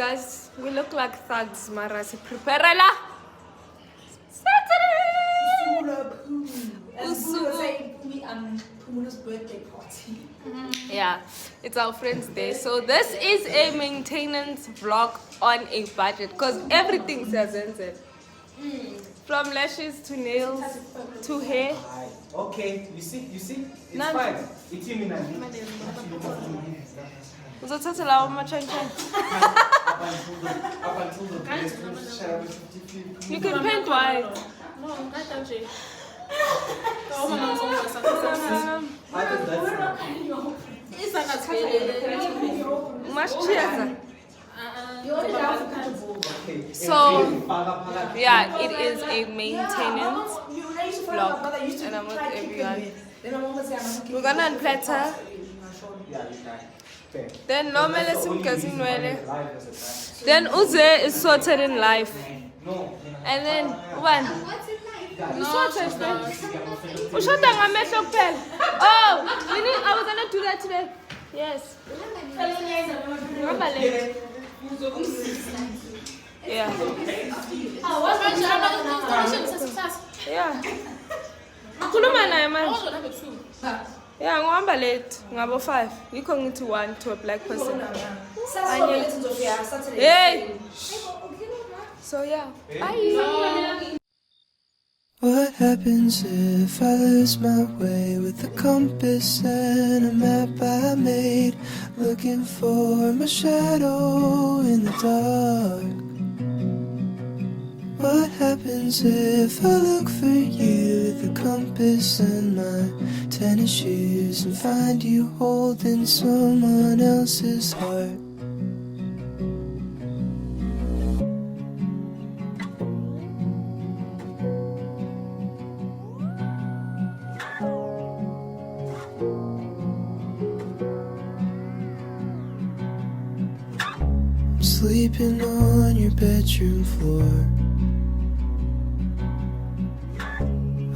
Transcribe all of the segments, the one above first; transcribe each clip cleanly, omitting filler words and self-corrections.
guys, we look like thugs. Mara, si preparela. Saturday. Pumuna's birthday party. Yeah, it's our friend's day. So this is a maintenance vlog on a budget because everything says it. From lashes to nails to hair. Okay, you see, it's fine. It's him in Uzothatha lawo ama-chain. You can paint white. No, not that. So yeah, it is a maintenance vlog and I'm with everyone. We're gonna unplatter. Then normally then Uze is sorted in life. And then one. Sorted. Oh, I was gonna do that today. Yes. Remember late. Yeah. Yeah. Khuluma naye manje. Yeah, ngihamba late. Ngabo 5. Yikho ngithi 1 to a black person. Hey. So yeah. Bye. What happens if I lose my way with a compass and a map I made, looking for my shadow in the dark? What happens if I look for you with a compass and my tennis shoes and find you holding someone else's heart? Sleeping on your bedroom floor,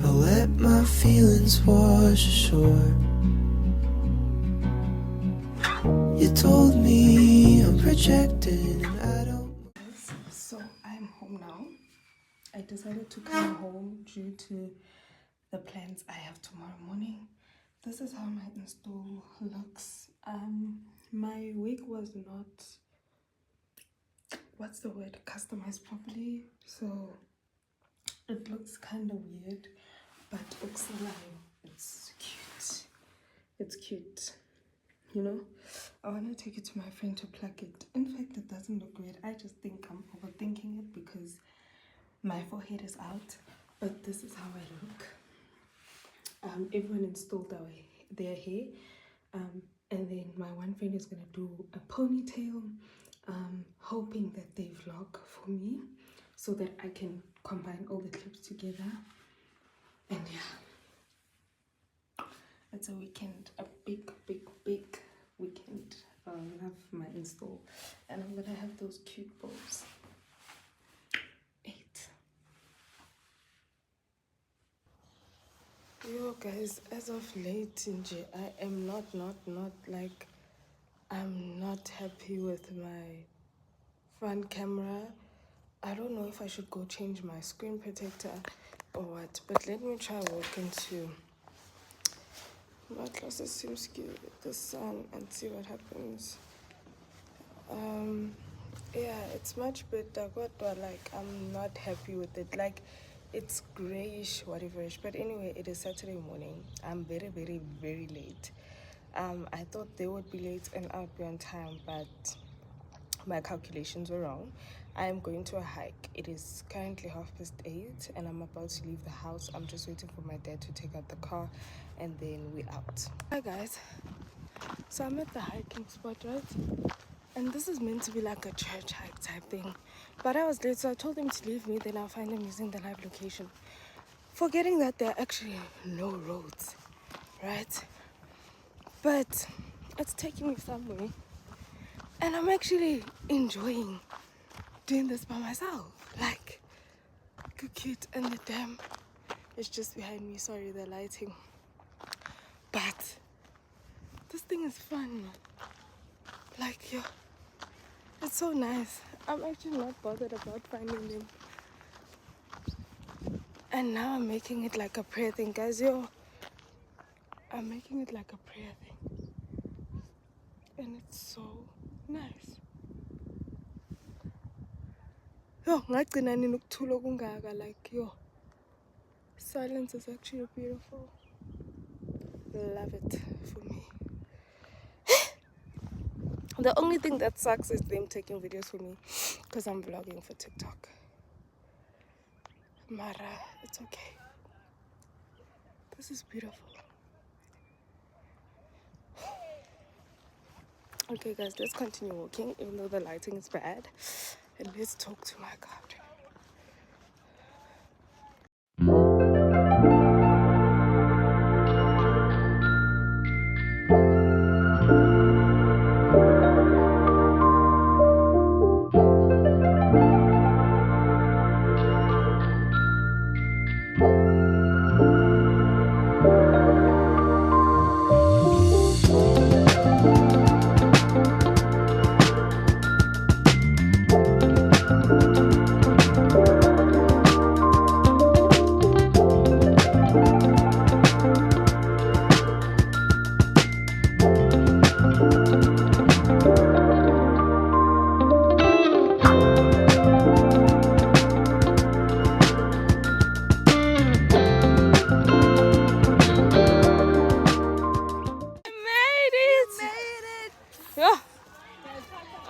I'll let my feelings wash ashore. You told me I'm projecting and I don't. So I'm home now. I decided to come home due to the plans I have tomorrow morning. This is how my install looks. My wig was not, what's the word, customized properly, so it looks kind of weird, but it's cute. It's cute, you know. I want to take it to my friend to pluck it. In fact, it doesn't look weird. I just think I'm overthinking it because my forehead is out, but this is how I look. Everyone installed their hair, and then my one friend is gonna do a ponytail, hoping that they vlog for me so that I can combine all the clips together. And yeah, it's a weekend, a big weekend. I love my install, and I'm gonna have those cute bows. 8. Yo guys, as of late, I am not like, I'm not happy with my front camera. I don't know if I should go change my screen protector or what, but let me try walk into my closest Simski with the sun and see what happens. Yeah, it's much better, but like I'm not happy with it. Like it's grayish, whatever-ish. But anyway, it is Saturday morning. I'm very late. I thought they would be late and I would be on time, but my calculations were wrong. I am going to a hike. It is currently 8:30 and I'm about to leave the house. I'm just waiting for my dad to take out the car and then we're out. Hi guys. So I'm at the hiking spot, right? And this is meant to be like a church hike type thing. But I was late, so I told them to leave me, then I'll find them using the live location. Forgetting that there are actually no roads, right? But it's taking me somewhere. And I'm actually enjoying doing this by myself. Like, cute, and the dam is just behind me. Sorry, the lighting. But this thing is fun. Like, yeah. It's so nice. I'm actually not bothered about finding them. And now I'm making it like a prayer thing, guys. Yo, I'm making it like a prayer thing. And it's so nice. Yo, ngagcina nini ukuthula kungaka, like, yo. Silence is actually beautiful. Love it for me. The only thing that sucks is them taking videos for me because I'm vlogging for TikTok. Mara, it's okay. This is beautiful. Okay guys, let's continue walking even though the lighting is bad. And let's talk to my God.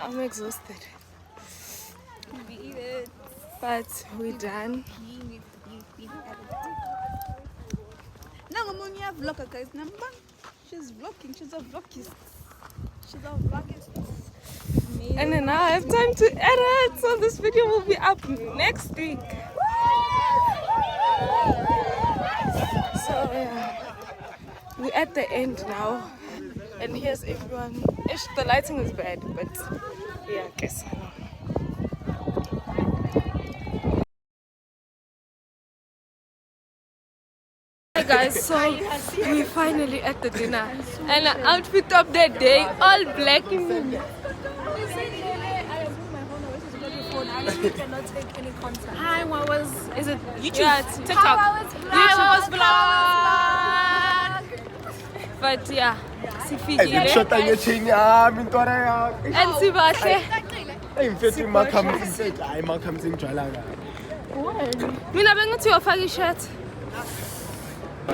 I'm exhausted. But we're done. Vlogger, guys. She's vlogging. She's a vlogist. She's a vlogger. And then now I have time to edit, so this video will be up next week. So yeah, we're at the end now, and here's everyone. Ish, the lighting is bad, but yeah, I guess. Hey guys, so we're finally at the dinner, and the outfit of the day, all black. Cannot take any contact. Hi, what was? Is it YouTube? Yeah, it's TikTok. Hi, what was vlog? But yeah, sifikile. And sibahle. Mina bengithi uyofaka i-shirt. I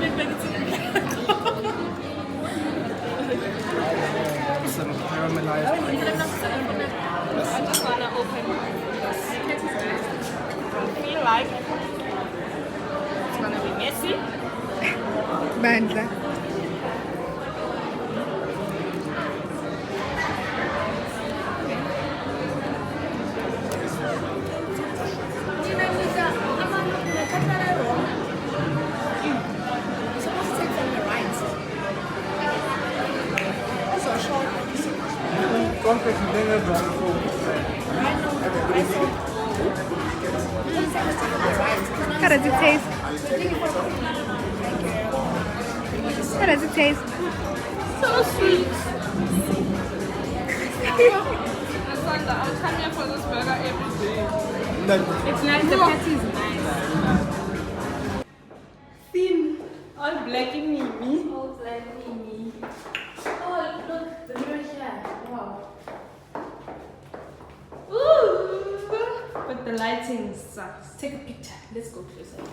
just wanna open this. I feel like it's gonna be messy. Bandla. How does it taste? How does it taste? So sweet. I'll come here for this burger every day. It's nice, the patty is nice. Thin, all black in me. All black in me. Oh, look, the mirror here. Wow. Ooh. But the lighting sucks. Take a picture. Let's go closer.